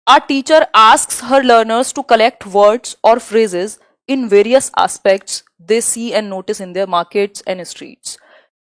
Our teacher asks her learners to collect words or phrases in various aspects they see and notice in their markets and streets.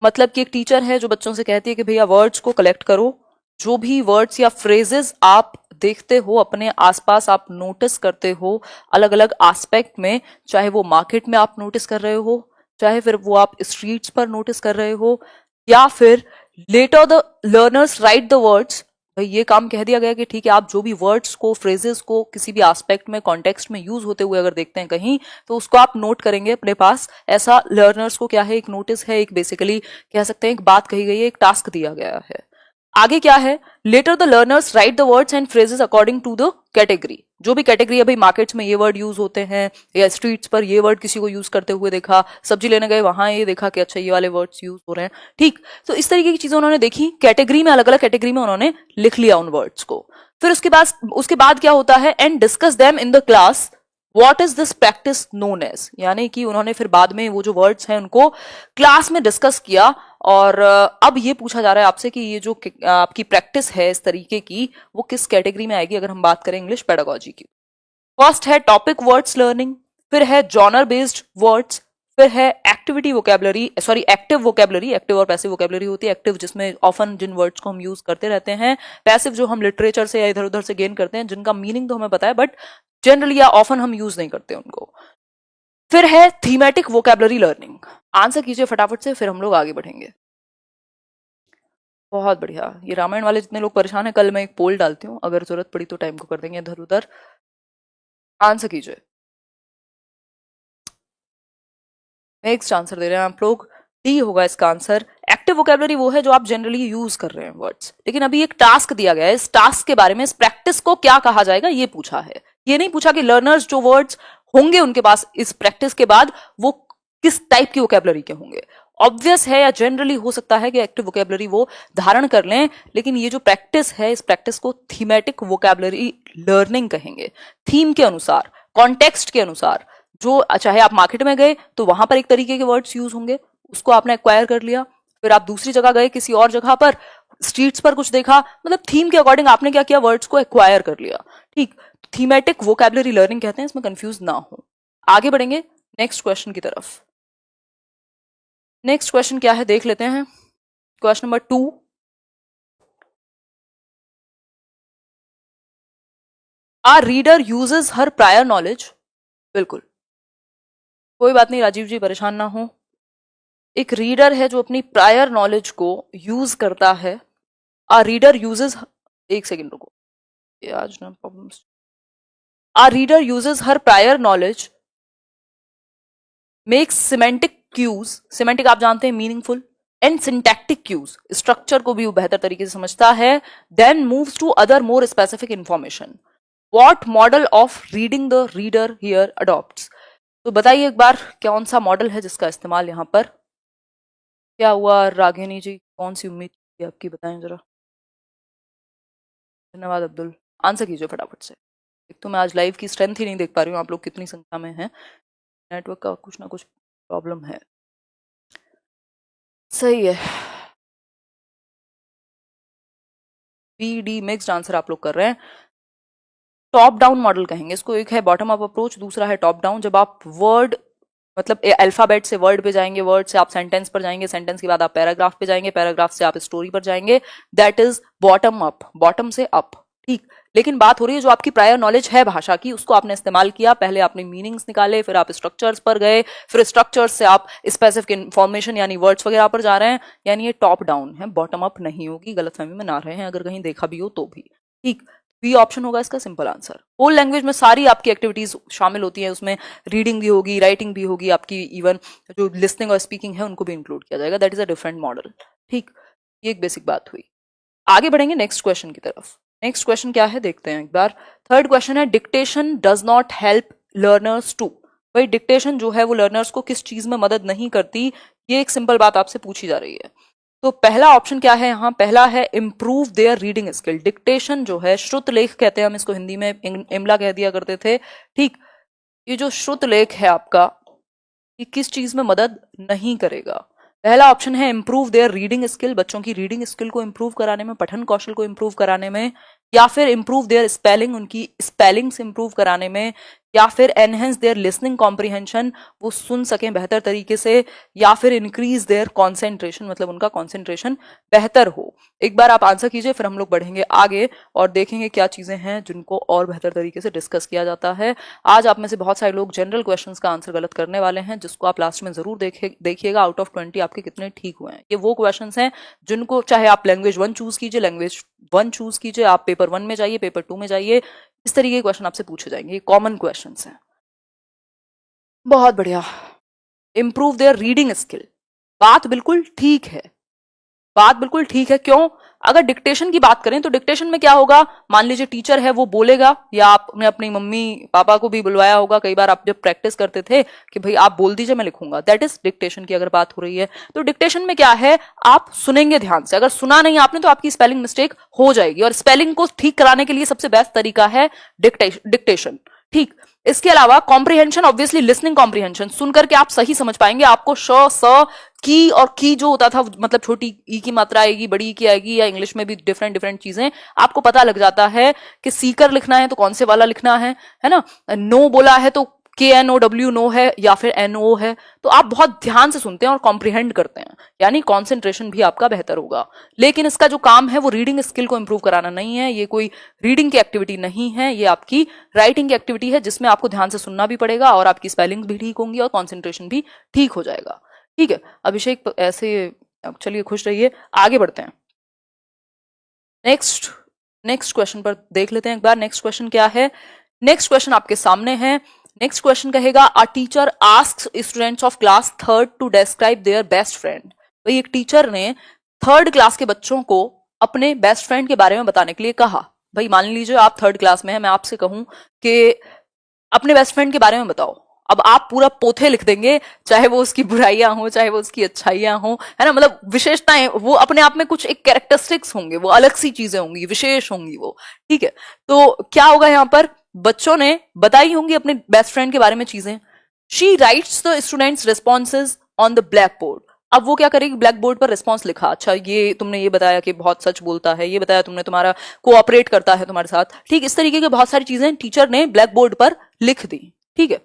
मतलब कि एक teacher है जो बच्चों से कहती है कि भैया वर्ड्स को कलेक्ट करो, जो भी वर्ड्स या फ्रेजेस आप देखते हो अपने आसपास, आप नोटिस करते हो अलग अलग एस्पेक्ट में, चाहे वो मार्केट में आप नोटिस कर रहे हो, चाहे फिर वो आप स्ट्रीट्स पर नोटिस कर रहे हो, या फिर later the learners write the words. भाई ये काम कह दिया गया कि ठीक है, आप जो भी वर्ड्स को, फ्रेजेस को किसी भी एस्पेक्ट में, कॉन्टेक्स्ट में यूज होते हुए अगर देखते हैं कहीं, तो उसको आप नोट करेंगे अपने पास। ऐसा लर्नर्स को क्या है, एक नोटिस है, एक बेसिकली कह सकते हैं एक बात कही गई है, एक टास्क दिया गया है। आगे क्या है, later the learners write the words and phrases according to the category. जो भी कैटेगरी है, भाई मार्केट्स में ये वर्ड यूज होते हैं, या स्ट्रीट्स पर ये वर्ड किसी को यूज करते हुए देखा, सब्जी लेने गए वहां ये देखा कि अच्छा ये वाले वर्ड्स यूज हो रहे हैं, ठीक। तो इस तरीके की चीजें उन्होंने देखी, कैटेगरी में, अलग अलग कैटेगरी में उन्होंने लिख लिया उन वर्ड्स को। फिर उसके बाद क्या होता है, and discuss them in the class what is this practice known as. यानी कि उन्होंने फिर बाद में वो जो वर्ड्स हैं उनको क्लास में डिस्कस किया, और अब ये पूछा जा रहा है आपसे कि ये जो आपकी प्रैक्टिस है इस तरीके की, वो किस कैटेगरी में आएगी अगर हम बात करें इंग्लिश पेडागोजी की। फर्स्ट है टॉपिक वर्ड्स लर्निंग, फिर है जॉनर बेस्ड वर्ड्स, फिर है activity vocabulary, sorry active vocabulary. Active और पैसिव वोकेबलरी होती है। एक्टिव जिसमें ऑफन जिन वर्ड्स को हम यूज करते रहते हैं, पैसिव जो हम लिटरेचर से या इधर उधर से गेन करते हैं, जिनका मीनिंग तो हमें पता है बट जनरली या ऑफन हम यूज नहीं करते उनको। फिर है थीमेटिक वोकेबलरी लर्निंग। आंसर कीजिए फटाफट से, फिर हम लोग आगे बढ़ेंगे। बहुत बढ़िया। ये रामायण वाले जितने लोग परेशान हैं, कल मैं एक पोल डालती हूँ, अगर जरूरत पड़ी तो टाइम को कर देंगे इधर उधर। आंसर कीजिए। नेक्स्ट आंसर दे रहे हैं आप लोग, डी होगा इसका आंसर। एक्टिव वोकेबलरी वो है जो आप जनरली यूज कर रहे हैं वर्ड्स, लेकिन अभी एक टास्क दिया गया है, इस टास्क के बारे में, इस प्रैक्टिस को क्या कहा जाएगा ये पूछा है। ये नहीं पूछा कि लर्नर्स जो वर्ड्स होंगे उनके पास इस प्रैक्टिस के बाद वो किस टाइप की वोकेबलरी के होंगे। ऑब्वियस है या जनरली हो सकता है कि एक्टिव वोकेबलरी वो धारण कर लें, लेकिन ये जो प्रैक्टिस है, इस प्रैक्टिस को थीमेटिक वोकेबलरी लर्निंग कहेंगे। थीम के अनुसार, कॉन्टेक्स्ट के अनुसार, जो चाहे आप मार्केट में गए तो वहां पर एक तरीके के वर्ड्स यूज होंगे, उसको आपने एक्वायर कर लिया, फिर आप दूसरी जगह गए, किसी और जगह पर स्ट्रीट्स पर कुछ देखा, मतलब थीम के अकॉर्डिंग आपने क्या किया, वर्ड्स को एक्वायर कर लिया, ठीक। थीमेटिक वोकेबलरी लर्निंग कहते हैं, इसमें कंफ्यूज ना हो। आगे बढ़ेंगे नेक्स्ट क्वेश्चन की तरफ। नेक्स्ट क्वेश्चन क्या है देख लेते हैं। Question number 2, our reader uses her prior knowledge. बिल्कुल कोई बात नहीं राजीव जी, परेशान ना हो। एक रीडर है जो अपनी प्रायर नॉलेज को यूज करता है। आर रीडर यूजेस, एक सेकेंड रुको, ये आज ना problems. Our reader uses her prior knowledge makes semantic cues, semantic आप जानते हैं meaningful, and syntactic cues, structure को भी वो बेहतर तरीके से समझता है, then moves to other more specific information. What model of reading the reader here adopts. तो बताइए एक बार कौन सा मॉडल है जिसका इस्तेमाल यहां पर। क्या हुआ रागिनी जी, कौन सी उम्मीद थी आपकी, बताएं जरा। धन्यवाद अब्दुल, आंसर कीजिए फटाफट से। एक तो मैं आज लाइव की स्ट्रेंथ ही नहीं देख पा रही हूँ, आप लोग कितनी संख्या में हैं, नेटवर्क का कुछ ना कुछ प्रॉब्लम है। सही है, बी डी मिक्स्ड आंसर आप लोग कर रहे हैं। टॉप डाउन मॉडल कहेंगे इसको। एक है बॉटम अप अप्रोच, दूसरा है टॉप डाउन। जब आप वर्ड मतलब अल्फाबेट से वर्ड पे जाएंगे, वर्ड से आप सेंटेंस पर जाएंगे, सेंटेंस के बाद आप पैराग्राफ पे जाएंगे, पैराग्राफ से आप स्टोरी पर जाएंगे, that is bottom up, bottom से अप, ठीक। लेकिन बात हो रही है जो आपकी प्रायर नॉलेज है भाषा की, उसको आपने इस्तेमाल किया, पहले आपने मीनिंग्स निकाले, फिर आप स्ट्रक्चर्स पर गए, फिर स्ट्रक्चर्स से आप स्पेसिफिक इंफॉर्मेशन यानी वर्ड्स वगैरह पर जा रहे हैं, यानी ये टॉप डाउन है, बॉटम अप नहीं होगी। गलतफहमी में ना रहे हैं, अगर कहीं देखा भी हो तो भी, ठीक। बी ऑप्शन होगा इसका सिंपल आंसर। होल लैंग्वेज में सारी आपकी एक्टिविटीज शामिल होती हैं, उसमें रीडिंग भी होगी, राइटिंग भी होगी, आपकी इवन जो लिसनिंग और स्पीकिंग है उनको भी इंक्लूड किया जाएगा, that is a different model, ठीक। ये एक बेसिक बात हुई। आगे बढ़ेंगे नेक्स्ट क्वेश्चन की तरफ। नेक्स्ट क्वेश्चन क्या है देखते हैं एक बार। थर्ड क्वेश्चन है, dictation does not help learners to. भाई डिक्टेशन जो है वो लर्नर्स को किस चीज में मदद नहीं करती, ये एक सिंपल बात आपसे पूछी जा रही है। तो पहला ऑप्शन क्या है यहाँ, पहला है improve there reading skill. Dictation जो है, श्रुत लेख कहते हैं हम इसको, हिंदी में इमला कह दिया करते थे, ठीक। ये जो श्रुत लेख है आपका, ये किस चीज में मदद नहीं करेगा। पहला ऑप्शन है इंप्रूव देयर रीडिंग स्किल, बच्चों की रीडिंग स्किल को इंप्रूव कराने में, पठन कौशल को इंप्रूव कराने में, या फिर इम्प्रूव देयर स्पेलिंग, उनकी स्पेलिंग्स इम्प्रूव कराने में, या फिर एनहेंस देयर लिसनिंग कॉम्प्रिहेंशन, वो सुन सकें बेहतर तरीके से, या फिर इंक्रीज देयर कॉन्सेंट्रेशन, मतलब उनका कॉन्सेंट्रेशन बेहतर हो। एक बार आप आंसर कीजिए, फिर हम लोग बढ़ेंगे आगे और देखेंगे क्या चीजें हैं जिनको और बेहतर तरीके से डिस्कस किया जाता है। आज आप में से बहुत सारे लोग जनरल क्वेश्चंस का आंसर गलत करने वाले हैं, जिसको आप लास्ट में जरूर देखिएगा आउट ऑफ 20 आपके कितने ठीक हुए हैं। ये वो क्वेश्चंस हैं जिनको चाहे आप लैंग्वेज 1 चूज कीजिए, लैंग्वेज 1 चूज कीजिए, आप पेपर 1 में जाइए, पेपर 2 में जाइए, इस तरीके के क्वेश्चन आपसे पूछे जाएंगे। ये कॉमन क्वेश्चंस हैं। बहुत बढ़िया। इंप्रूव देयर रीडिंग स्किल, बात बिल्कुल ठीक है, बात बिल्कुल ठीक है। क्यों? अगर डिक्टेशन की बात करें तो डिक्टेशन में क्या होगा, मान लीजिए टीचर है वो बोलेगा, या आपने अपनी मम्मी पापा को भी बुलवाया होगा कई बार, आप जब प्रैक्टिस करते थे कि भाई आप बोल दीजिए मैं लिखूंगा, दैट इज डिक्टेशन की अगर बात हो रही है। तो डिक्टेशन में क्या है, आप सुनेंगे ध्यान से, अगर सुना नहीं आपने तो आपकी स्पेलिंग मिस्टेक हो जाएगी, और स्पेलिंग को ठीक कराने के लिए सबसे बेस्ट तरीका है डिक्टेशन। ठीक, इसके अलावा कॉम्प्रिहेंशन, ऑब्वियसली लिसनिंग कॉम्प्रिहेंशन, सुन करके आप सही समझ पाएंगे, आपको श स की और की जो होता था, मतलब छोटी ई की मात्रा आएगी, बड़ी ई की आएगी, या इंग्लिश में भी डिफरेंट डिफरेंट चीजें आपको पता लग जाता है कि सीकर लिखना है तो कौन से वाला लिखना है ना। नो बोला है तो KNOW नो है या फिर NO है, तो आप बहुत ध्यान से सुनते हैं और कॉम्प्रिहेंड करते हैं, यानी कॉन्सेंट्रेशन भी आपका बेहतर होगा। लेकिन इसका जो काम है वो रीडिंग स्किल को इंप्रूव कराना नहीं है, ये कोई रीडिंग की एक्टिविटी नहीं है, ये आपकी राइटिंग की एक्टिविटी है, जिसमें आपको ध्यान से सुनना भी पड़ेगा और आपकी स्पेलिंग भी ठीक होंगी और कॉन्सेंट्रेशन भी ठीक हो जाएगा। ठीक है अभिषेक, ऐसे चलिए खुश रहिए, आगे बढ़ते हैं। नेक्स्ट क्वेश्चन पर देख लेते हैं एक बार। नेक्स्ट क्वेश्चन क्या है? नेक्स्ट क्वेश्चन आपके सामने है। नेक्स्ट क्वेश्चन कहेगा, a teacher asks students of class 3rd to describe their best friend. भाई एक टीचर ने 3rd क्लास के बच्चों को अपने बेस्ट फ्रेंड के बारे में बताने के लिए कहा। भाई मान लीजिए आप 3rd क्लास में है, मैं आपसे कहूं कि अपने बेस्ट फ्रेंड के बारे में बताओ, अब आप पूरा पोथे लिख देंगे, चाहे वो उसकी बुराइयां हो चाहे वो उसकी अच्छाइयां हो, है ना, मतलब विशेषताएं, वो अपने आप में कुछ एक कैरेक्टरिस्टिक्स होंगे, वो अलग सी चीजें होंगी, विशेष होंगी वो। ठीक है, तो क्या होगा यहाँ पर, बच्चों ने बताई होंगी अपने बेस्ट फ्रेंड के बारे में चीजें। She writes the students responses on the black board. अब वो क्या करेगी, ब्लैक बोर्ड पर रिस्पॉन्स लिखा, अच्छा ये तुमने ये बताया कि बहुत सच बोलता है, ये बताया तुमने तुम्हारा कोऑपरेट करता है तुम्हारे साथ, ठीक, इस तरीके की बहुत सारी चीजें टीचर ने ब्लैक बोर्ड पर लिख दी। ठीक है,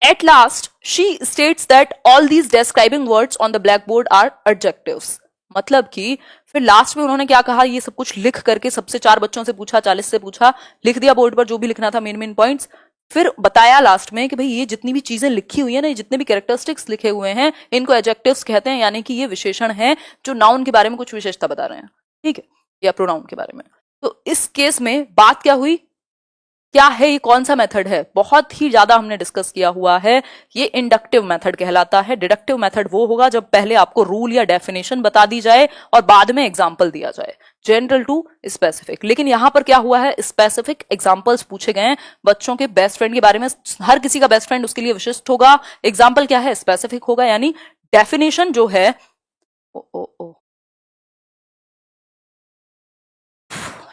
at last she states that all these describing words on the black board are adjectives. मतलब कि फिर लास्ट में उन्होंने क्या कहा, ये सब कुछ लिख करके सबसे 4 बच्चों से पूछा, 40 से पूछा, लिख दिया बोर्ड पर जो भी लिखना था, मेन पॉइंट्स, फिर बताया लास्ट में कि भाई ये जितनी भी चीजें लिखी हुई है ना, ये जितने भी कैरेक्टरिस्टिक्स लिखे हुए हैं, इनको एडजेक्टिव्स कहते हैं, यानी कि ये विशेषण हैं जो नाउन के बारे में कुछ विशेषता बता रहे हैं। ठीक है, या प्रोनाउन के बारे में। तो इस केस में बात क्या हुई, क्या है, ये कौन सा मेथड है, बहुत ही ज्यादा हमने डिस्कस किया हुआ है, ये इंडक्टिव मेथड कहलाता है। डिडक्टिव मेथड वो होगा जब पहले आपको रूल या डेफिनेशन बता दी जाए और बाद में एग्जाम्पल दिया जाए, जनरल टू स्पेसिफिक। लेकिन यहां पर क्या हुआ है, स्पेसिफिक एग्जाम्पल्स पूछे गए हैं बच्चों के बेस्ट फ्रेंड के बारे में। हर किसी का बेस्ट फ्रेंड उसके लिए विशिष्ट होगा, एग्जाम्पल क्या है, स्पेसिफिक होगा, यानी डेफिनेशन जो है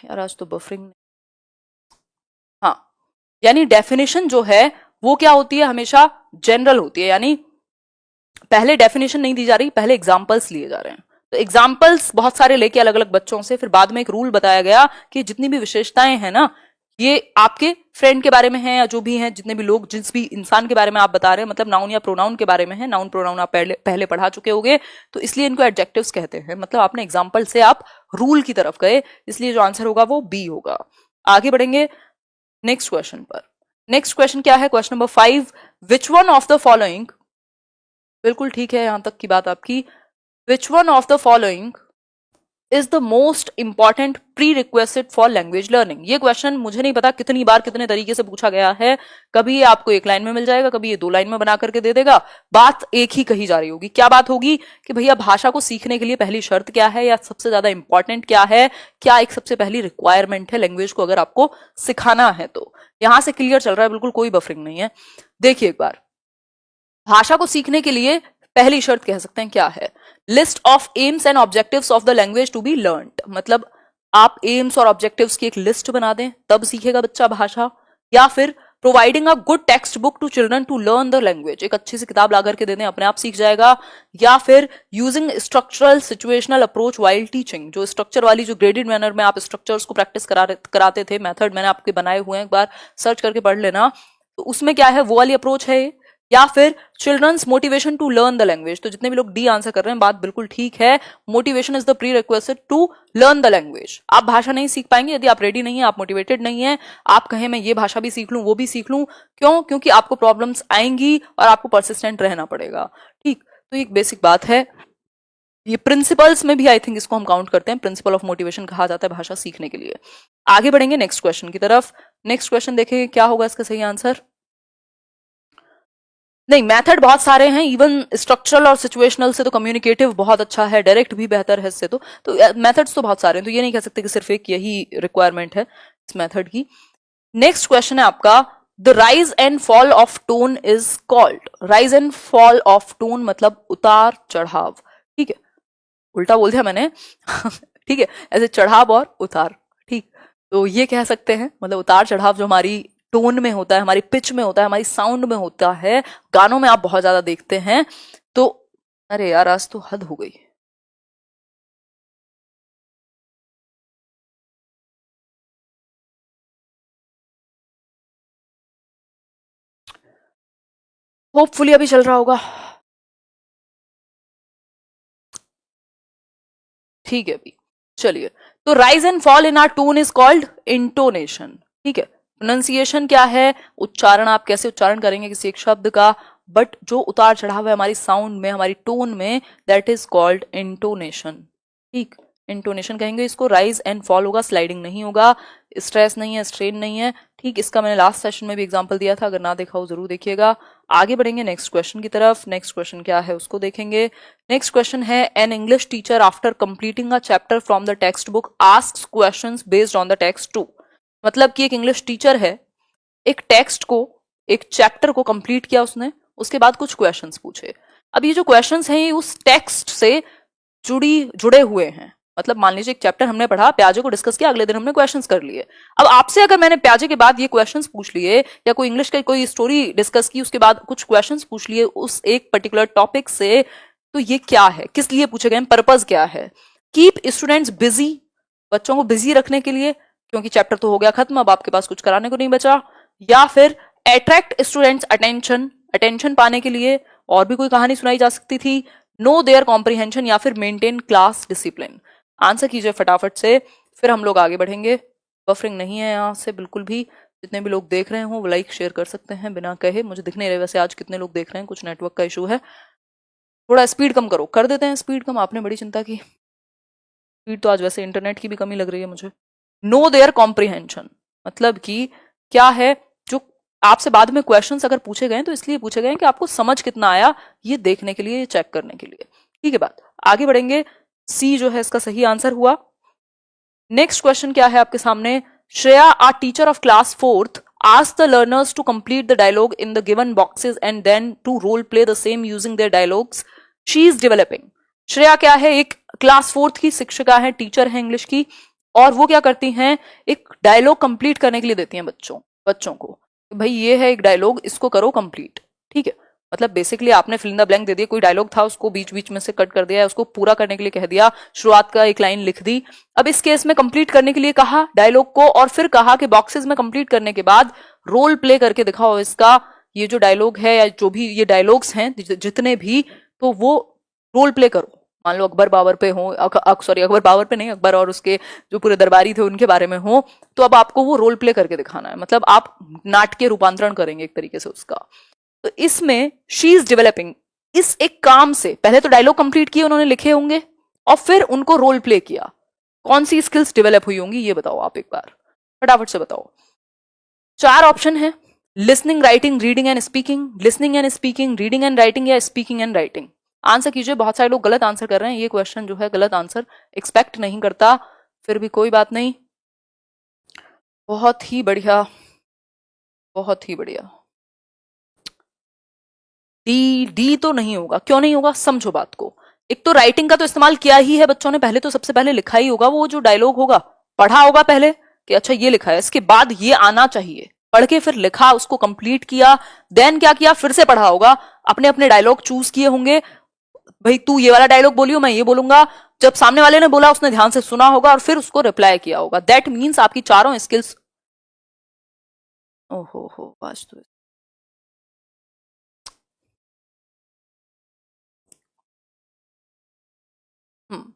यार आज तो बफरिंग, हाँ, यानी डेफिनेशन जो है वो क्या होती है, हमेशा जनरल होती है, यानी पहले डेफिनेशन नहीं दी जा रही, पहले एग्जाम्पल्स लिए जा रहे हैं। तो एग्जाम्पल्स बहुत सारे लेके अलग अलग बच्चों से, फिर बाद में एक रूल बताया गया कि जितनी भी विशेषताएं हैं ना, ये आपके फ्रेंड के बारे में है या जो भी हैं, जितने भी लोग, जिस भी इंसान के बारे में आप बता रहे हैं, मतलब नाउन या प्रोनाउन के बारे में है, नाउन प्रोनाउन आप पहले पढ़ा चुके होंगे, तो इसलिए इनको एडजेक्टिव्स कहते हैं। मतलब आपने एग्जाम्पल से आप रूल की तरफ गए, इसलिए जो आंसर होगा वो बी होगा। आगे बढ़ेंगे नेक्स्ट क्वेश्चन पर। नेक्स्ट क्वेश्चन क्या है, question number 5, which one of the following, बिल्कुल ठीक है यहां तक की बात आपकी, विच one of the following is the most important pre requested for language learning. ये क्वेश्चन मुझे नहीं पता कितनी बार कितने तरीके से पूछा गया है, कभी ये आपको 1 लाइन में मिल जाएगा, कभी ये 2 लाइन में बना करके दे देगा, बात एक ही कही जा रही होगी। क्या बात होगी कि भैया भाषा को सीखने के लिए पहली शर्त क्या है, या सबसे ज्यादा इंपॉर्टेंट क्या है, क्या एक सबसे पहली रिक्वायरमेंट है लैंग्वेज को अगर आपको सिखाना है तो। यहां से क्लियर चल रहा है, बिल्कुल कोई बफरिंग नहीं है। देखिए एक बार, भाषा को सीखने के लिए पहली शर्त कह सकते हैं क्या है, list of aims and objectives of the language to be learned. मतलब आप एम्स और ऑब्जेक्टिव्स की एक लिस्ट बना दें, तब सीखेगा बच्चा भाषा, या फिर providing a good text book to children to learn the language, एक अच्छी सी किताब ला करके दे दें, अपने आप सीख जाएगा। या फिर using structural situational approach while teaching, जो स्ट्रक्चर वाली, जो ग्रेडेड मैनर में आप स्ट्रक्चर्स को प्रैक्टिस कराते थे, मेथड मैंने आपके बनाए हुए हैं, एक बार सर्च करके पढ़ लेना, तो उसमें क्या है वो वाली अप्रोच है। या फिर children's motivation to learn the language, तो जितने भी लोग डी आंसर कर रहे हैं बात बिल्कुल ठीक है, motivation is the prerequisite to learn the language. आप भाषा नहीं सीख पाएंगे यदि आप रेडी नहीं है, आप मोटिवेटेड नहीं है, आप कहें मैं ये भाषा भी सीख लूं वो भी सीख लूं, क्यों? क्योंकि आपको प्रॉब्लम्स आएंगी और आपको परसिस्टेंट रहना पड़ेगा। ठीक, तो एक बेसिक बात है, ये प्रिंसिपल्स में भी आई थिंक इसको हम काउंट करते हैं, प्रिंसिपल ऑफ मोटिवेशन कहा जाता है भाषा सीखने के लिए। आगे बढ़ेंगे नेक्स्ट क्वेश्चन की तरफ। नेक्स्ट क्वेश्चन देखेंगे क्या होगा इसका सही आंसर। नहीं, मेथड बहुत सारे हैं, इवन स्ट्रक्चरल और सिचुएशनल से तो कम्युनिकेटिव बहुत अच्छा है, डायरेक्ट भी बेहतर है इससे, तो मेथड्स तो बहुत सारे हैं, तो ये नहीं कह सकते कि सिर्फ एक यही रिक्वायरमेंट है इस मेथड की। नेक्स्ट क्वेश्चन है आपका, the rise and fall of tone is called. Rise and fall of tone मतलब उतार चढ़ाव, ठीक है, उल्टा बोल दिया मैंने ठीक है, ऐसे चढ़ाव और उतार, ठीक, तो ये कह सकते हैं, मतलब उतार चढ़ाव जो हमारी टोन में होता है, हमारी पिच में होता है, हमारी साउंड में होता है, गानों में आप बहुत ज्यादा देखते हैं, तो अरे यार आज तो हद हो गई। होपफुली अभी चल रहा होगा, ठीक है अभी चलिए। तो rise and fall in are tone is called intonation, ठीक है। प्रोनाउंसिएशन क्या है, उच्चारण, आप कैसे उच्चारण करेंगे किसी एक शब्द का, बट जो उतार चढ़ाव है हमारी साउंड में, हमारी टोन में, दैट इज कॉल्ड इंटोनेशन, ठीक, इंटोनेशन कहेंगे इसको। राइज एंड फॉल होगा, स्लाइडिंग नहीं होगा, स्ट्रेस नहीं है, स्ट्रेन नहीं है, ठीक। इसका मैंने लास्ट सेशन में भी एग्जांपल दिया था, अगर ना देखा हो जरूर देखिएगा। आगे बढ़ेंगे नेक्स्ट क्वेश्चन की तरफ। नेक्स्ट क्वेश्चन क्या है उसको देखेंगे। नेक्स्ट क्वेश्चन है, an English teacher after completing a chapter from the text book asks questions based on the text to. मतलब कि एक इंग्लिश टीचर है, एक टेक्स्ट को, एक चैप्टर को कंप्लीट किया उसने, उसके बाद कुछ क्वेश्चंस पूछे। अब ये जो क्वेश्चंस हैं ये उस टेक्स्ट से जुड़े हुए हैं। मतलब मान लीजिए एक चैप्टर हमने पढ़ा, प्याजे को डिस्कस किया, अगले दिन हमने क्वेश्चंस कर लिए। अब आपसे अगर मैंने प्याजे के बाद ये क्वेश्चंस पूछ लिए, या कोई इंग्लिश का कोई स्टोरी डिस्कस की, उसके बाद कुछ क्वेश्चंस पूछ लिए उस एक पर्टिकुलर टॉपिक से, तो ये क्या है, किस लिए पूछे गए, पर्पज क्या है? कीप स्टूडेंट्स बिजी, बच्चों को बिजी रखने के लिए, क्योंकि चैप्टर तो हो गया खत्म, अब आपके पास कुछ कराने को नहीं बचा। या फिर अट्रैक्ट स्टूडेंट्स अटेंशन, अटेंशन पाने के लिए, और भी कोई कहानी सुनाई जा सकती थी। नो देयर कॉम्प्रिहेंशन, या फिर मेंटेन क्लास डिसिप्लिन। आंसर कीजिए फटाफट से, फिर हम लोग आगे बढ़ेंगे। बफरिंग नहीं है यहाँ से बिल्कुल भी। जितने भी लोग देख रहे हो वो लाइक शेयर कर सकते हैं बिना कहे, मुझे दिख नहीं रहे वैसे आज कितने लोग देख रहे हैं, कुछ नेटवर्क का इशू है। थोड़ा स्पीड कम करो, कर देते हैं स्पीड कम, आपने बड़ी चिंता की। स्पीड तो आज वैसे इंटरनेट की भी कमी लग रही है मुझे। नो देयर कॉम्प्रिहेंशन मतलब कि क्या है, जो आपसे बाद में क्वेश्चंस अगर पूछे गए तो इसलिए पूछे गए कि आपको समझ कितना आया, ये देखने के लिए, ये चेक करने के लिए, ठीक है बात। आगे बढ़ेंगे, सी जो है इसका सही आंसर हुआ। नेक्स्ट क्वेश्चन क्या है आपके सामने, Shreya a teacher of class 4th ask the learners to complete the dialogue in the given boxes and then to role play the same using their dialogues she is developing। Shreya क्या है, एक class 4th की शिक्षिका है, teacher है English की, और वो क्या करती हैं, एक डायलॉग कंप्लीट करने के लिए देती हैं बच्चों को, भाई ये है एक डायलॉग, इसको करो कंप्लीट, ठीक है। मतलब बेसिकली आपने फिल इन द ब्लैंक दे दिया, कोई डायलॉग था उसको बीच बीच में से कट कर दिया, उसको पूरा करने के लिए कह दिया, शुरुआत का एक लाइन लिख दी। अब इस केस में कंप्लीट करने के लिए कहा डायलॉग को, और फिर कहा कि बॉक्सेस में कंप्लीट करने के बाद रोल प्ले करके दिखाओ इसका, ये जो डायलॉग है या जो भी ये डायलॉग्स हैं जितने भी, तो वो रोल प्ले करो। मान लो अकबर बाबर पे हो, सॉरी अकबर बाबर पे नहीं, अकबर और उसके जो पूरे दरबारी थे उनके बारे में हो, तो अब आपको वो रोल प्ले करके दिखाना है, मतलब आप नाटकीय रूपांतरण करेंगे एक तरीके से उसका। तो इसमें शी इज डेवलपिंग, इस एक काम से पहले तो डायलॉग कंप्लीट किए उन्होंने, लिखे होंगे, और फिर उनको रोल प्ले किया। कौन सी स्किल्स डेवलप हुई होंगी ये बताओ आप एक बार, फटाफट से बताओ। 4 ऑप्शन है, listening, writing, reading and speaking, listening and speaking, reading and writing, या स्पीकिंग एंड राइटिंग। आंसर कीजिए। बहुत सारे लोग गलत आंसर कर रहे हैं, ये क्वेश्चन जो है गलत आंसर एक्सपेक्ट नहीं करता, फिर भी कोई बात नहीं। बहुत ही बढ़िया, बहुत ही बढ़िया। डी तो नहीं होगा, क्यों नहीं होगा, समझो बात को। एक तो राइटिंग का तो इस्तेमाल किया ही है बच्चों ने, पहले तो सबसे पहले लिखा ही होगा, वो जो डायलॉग होगा पढ़ा होगा पहले कि अच्छा ये लिखा है, इसके बाद ये आना चाहिए, पढ़ के फिर लिखा, उसको कंप्लीट किया, देन क्या किया, फिर से पढ़ा होगा, अपने अपने डायलॉग चूज किए होंगे, भाई तू ये वाला डायलॉग बोलियो, मैं ये बोलूंगा, जब सामने वाले ने बोला उसने ध्यान से सुना होगा और फिर उसको रिप्लाई किया होगा। दैट मीन्स आपकी चारों स्किल्स, ओहो हो वास्तु, हम्म,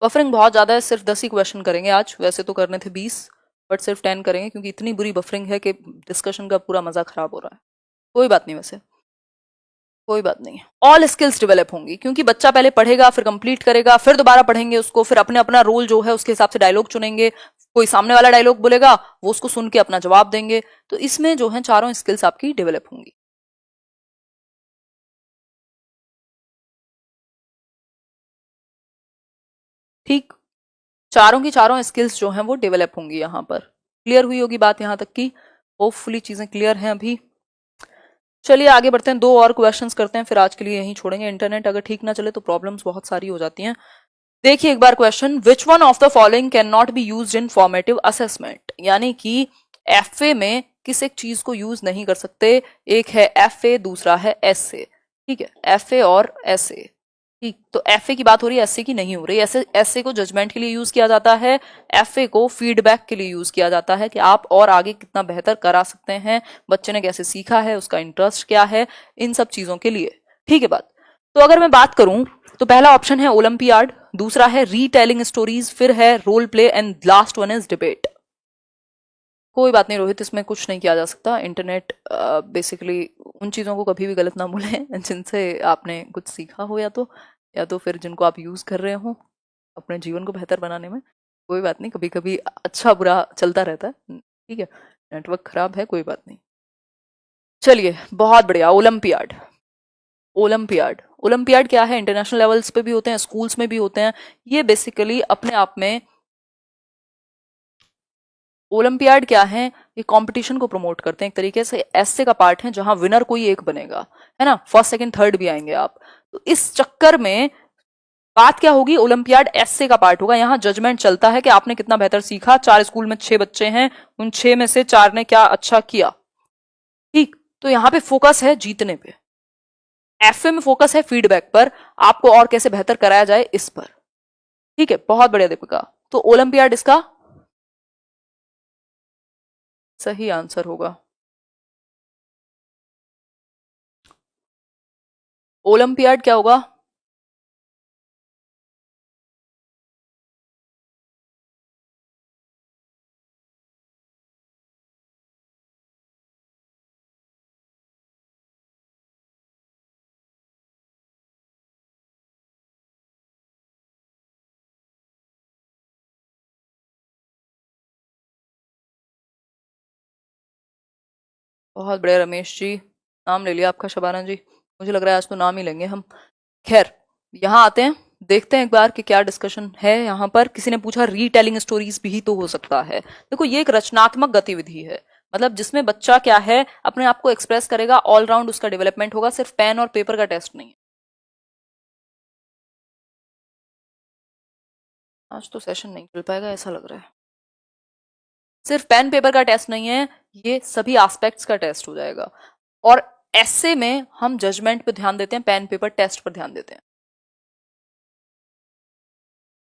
बफरिंग बहुत ज्यादा है, सिर्फ 10 ही क्वेश्चन करेंगे आज, वैसे तो करने थे 20, बट सिर्फ 10 करेंगे क्योंकि इतनी बुरी बफरिंग है कि डिस्कशन का पूरा मजा खराब हो रहा है। कोई बात नहीं, वैसे कोई बात नहीं, ऑल स्किल्स डेवलप होंगी क्योंकि बच्चा पहले पढ़ेगा, फिर कंप्लीट करेगा, फिर दोबारा पढ़ेंगे उसको, फिर अपने अपना रोल जो है उसके हिसाब से डायलॉग चुनेंगे, कोई सामने वाला डायलॉग बोलेगा वो उसको सुन के अपना जवाब देंगे, तो इसमें जो है चारों स्किल्स आपकी डेवलप होंगी। ठीक, चारों की चारों स्किल्स जो हैं वो डेवलप होंगी यहाँ पर। क्लियर हुई होगी बात यहाँ तक की, होपफुली चीजें क्लियर हैं अभी। चलिए आगे बढ़ते हैं, दो और क्वेश्चंस करते हैं फिर आज के लिए यहीं छोड़ेंगे, इंटरनेट अगर ठीक ना चले तो प्रॉब्लम्स बहुत सारी हो जाती हैं। देखिए एक बार question, which one of the following can not be used in formative assessment, यानी कि एफए में किस एक चीज को यूज नहीं कर सकते, एक है एफए, दूसरा है एसए। ठीक है, एफए और एसए। ठीक, तो एफए की बात हो रही है, एसए की नहीं हो रही। एसए एसए को जजमेंट के लिए यूज किया जाता है, एफए को फीडबैक के लिए यूज किया जाता है कि आप और आगे कितना बेहतर करा सकते हैं, बच्चे ने कैसे सीखा है, उसका इंटरेस्ट क्या है, इन सब चीजों के लिए। ठीक है बात, तो अगर मैं बात करूं तो पहला ऑप्शन है ओलंपियाड, दूसरा है रीटेलिंग स्टोरीज, फिर है role play and last one is debate. कोई बात नहीं रोहित, इसमें कुछ नहीं किया जा सकता, इंटरनेट बेसिकली उन चीज़ों को कभी भी गलत ना भूलें जिनसे आपने कुछ सीखा हो, या तो फिर जिनको आप यूज़ कर रहे हो अपने जीवन को बेहतर बनाने में। कोई बात नहीं, कभी कभी अच्छा बुरा चलता रहता है, ठीक है, नेटवर्क खराब है, कोई बात नहीं। चलिए बहुत बढ़िया, ओलंपियाड। ओलंपियाड, ओलंपियाड क्या है, इंटरनेशनल लेवल्स पे भी होते हैं, स्कूल्स में भी होते हैं। ये बेसिकली अपने आप में, ओलंपियाड क्या है, ये कंपटीशन को प्रमोट करते हैं, एक तरीके से ऐसे का पार्ट है जहां विनर कोई एक बनेगा, है ना, फर्स्ट सेकंड थर्ड भी आएंगे आप, तो इस चक्कर में बात क्या होगी, ओलंपियाड ऐसे का पार्ट होगा, यहाँ जजमेंट चलता है कि आपने कितना बेहतर सीखा, 4 स्कूल में 6 बच्चे हैं, उन 6 में से 4 ने क्या अच्छा किया। ठीक, तो यहाँ पे फोकस है जीतने पे, एफए में फोकस है फीडबैक पर, आपको और कैसे बेहतर कराया जाए इस पर। ठीक है, बहुत बढ़िया दीपिका, तो ओलंपियाड इसका सही आंसर होगा। ओलंपियाड क्या होगा, बहुत बढ़िया रमेश जी, नाम ले लिया आपका शबाना जी, मुझे लग रहा है आज तो नाम ही लेंगे हम। खैर, यहाँ आते हैं, देखते हैं एक बार कि क्या डिस्कशन है यहाँ पर। किसी ने पूछा रीटेलिंग स्टोरीज भी तो हो सकता है, देखो ये एक रचनात्मक गतिविधि है, मतलब जिसमें बच्चा क्या है अपने आप को एक्सप्रेस करेगा, ऑलराउंड उसका डेवलपमेंट होगा, सिर्फ पेन और पेपर का टेस्ट नहीं है। आज तो सेशन नहीं चल पाएगा ऐसा लग रहा है, सिर्फ पेन पेपर का टेस्ट नहीं है, ये सभी एस्पेक्ट्स का टेस्ट हो जाएगा। और ऐसे में हम जजमेंट पे ध्यान देते हैं, पेन पेपर टेस्ट पर ध्यान देते हैं,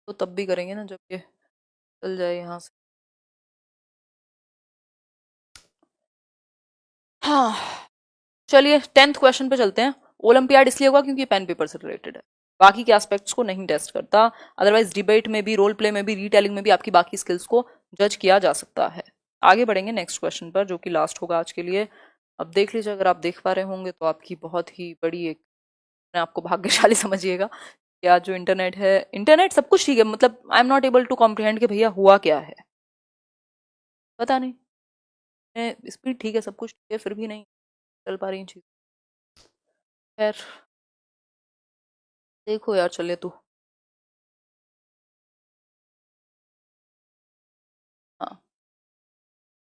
तो तब भी करेंगे ना जब ये चल जाए यहाँ से। हाँ, चलिए 10th क्वेश्चन पे चलते हैं। ओलंपियाड इसलिए होगा क्योंकि पेन पेपर से रिलेटेड है, बाकी के एस्पेक्ट्स को नहीं टेस्ट करता, अदरवाइज डिबेट में भी, रोल प्ले में भी, रीटेलिंग में भी आपकी बाकी स्किल्स को जज किया जा सकता है। आगे बढ़ेंगे नेक्स्ट क्वेश्चन पर जो कि लास्ट होगा आज के लिए। अब देख लीजिए, अगर आप देख पा रहे होंगे तो आपकी बहुत ही बड़ी एक, अपने आपको भाग्यशाली समझिएगा कि आज जो इंटरनेट है, इंटरनेट सब कुछ ठीक है, मतलब I am not able to comprehend कि भैया हुआ क्या है, पता नहीं, स्पीड ठीक है, सब कुछ ठीक है, फिर भी नहीं चल पा रही चीज। खैर देखो यार, चले तू, हाँ,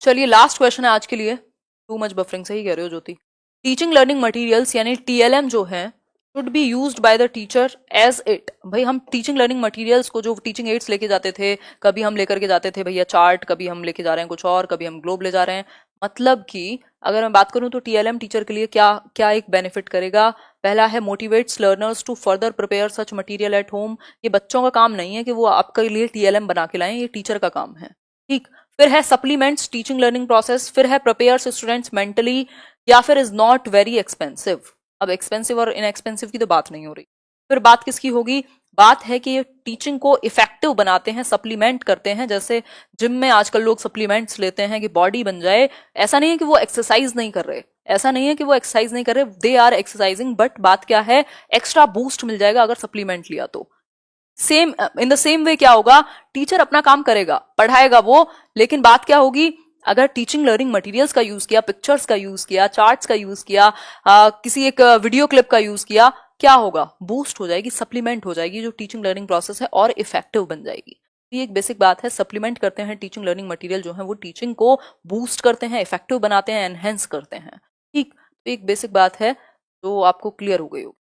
चलिए लास्ट क्वेश्चन है आज के लिए। टू मच बफरिंग, सही कह रहे हो ज्योति। टीचिंग लर्निंग मटेरियल्स यानी टीएलएम जो है, should be used by the teacher as it. भाई हम टीचिंग लर्निंग मटेरियल्स को, जो टीचिंग एड्स लेके जाते थे, कभी हम लेकर के जाते थे भैया चार्ट, कभी हम लेके जा रहे हैं कुछ और, कभी हम ग्लोब ले जा रहे हैं। मतलब कि अगर मैं बात करूं तो टीएलएम टीचर के लिए क्या क्या एक बेनिफिट करेगा। पहला है motivates learners to further prepare such material at home. ये बच्चों का काम नहीं है कि वो आपके लिए टीएलएम बना के लाएं, ये टीचर का काम है। ठीक। फिर है सप्लीमेंट्स टीचिंग लर्निंग प्रोसेस। फिर है प्रिपेयर्स स्टूडेंट्स मेंटली, या फिर इज नॉट वेरी एक्सपेंसिव। अब एक्सपेंसिव और इनएक्सपेंसिव की तो बात नहीं हो रही। फिर बात किसकी होगी, बात है कि ये टीचिंग को इफेक्टिव बनाते हैं, सप्लीमेंट करते हैं। जैसे जिम में आजकल लोग सप्लीमेंट्स लेते हैं कि बॉडी बन जाए। ऐसा नहीं है कि वो एक्सरसाइज नहीं कर रहे, ऐसा नहीं है कि वो एक्सरसाइज नहीं कर रहे, दे आर एक्सरसाइजिंग, बट बात क्या है, एक्स्ट्रा बूस्ट मिल जाएगा अगर सप्लीमेंट लिया तो। Same in the same way क्या होगा, टीचर अपना काम करेगा, पढ़ाएगा वो, लेकिन बात क्या होगी, अगर टीचिंग लर्निंग मटेरियल्स का यूज किया, पिक्चर्स का यूज किया, चार्ट्स का यूज किया, किसी एक वीडियो क्लिप का यूज किया, क्या होगा, बूस्ट हो जाएगी, सप्लीमेंट हो जाएगी जो टीचिंग लर्निंग प्रोसेस है और इफेक्टिव बन जाएगी। ये एक बेसिक बात है, सप्लीमेंट करते हैं टीचिंग लर्निंग मटेरियल जो है वो टीचिंग को बूस्ट करते हैं, इफेक्टिव बनाते हैं, एनहेंस करते हैं। ठीक, तो एक बेसिक बात है जो आपको क्लियर हो गई होगी।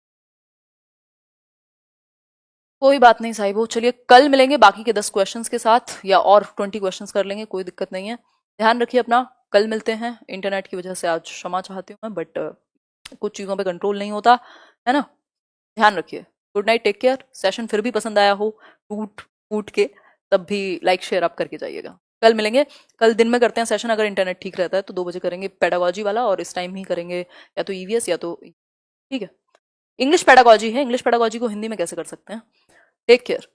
कोई बात नहीं साहिबो, चलिए कल मिलेंगे बाकी के 10 क्वेश्चंस के साथ, या और 20 क्वेश्चंस कर लेंगे, कोई दिक्कत नहीं है। ध्यान रखिए अपना, कल मिलते हैं। इंटरनेट की वजह से आज क्षमा चाहती हूँ मैं, बट कुछ चीज़ों पे कंट्रोल नहीं होता है ना। ध्यान रखिए। Good night, take care. Session फिर भी पसंद आया हो टूट फूट के, तब भी लाइक शेयर आप करके जाइएगा। कल मिलेंगे। कल दिन में करते हैं सेशन, अगर इंटरनेट ठीक रहता है तो 2 बजे करेंगे पेडागोजी वाला, और इस टाइम ही करेंगे या तो ईवीएस या तो, ठीक है। इंग्लिश पेडागोजी है, इंग्लिश पेडागोजी को हिंदी में कैसे कर सकते हैं। Take care.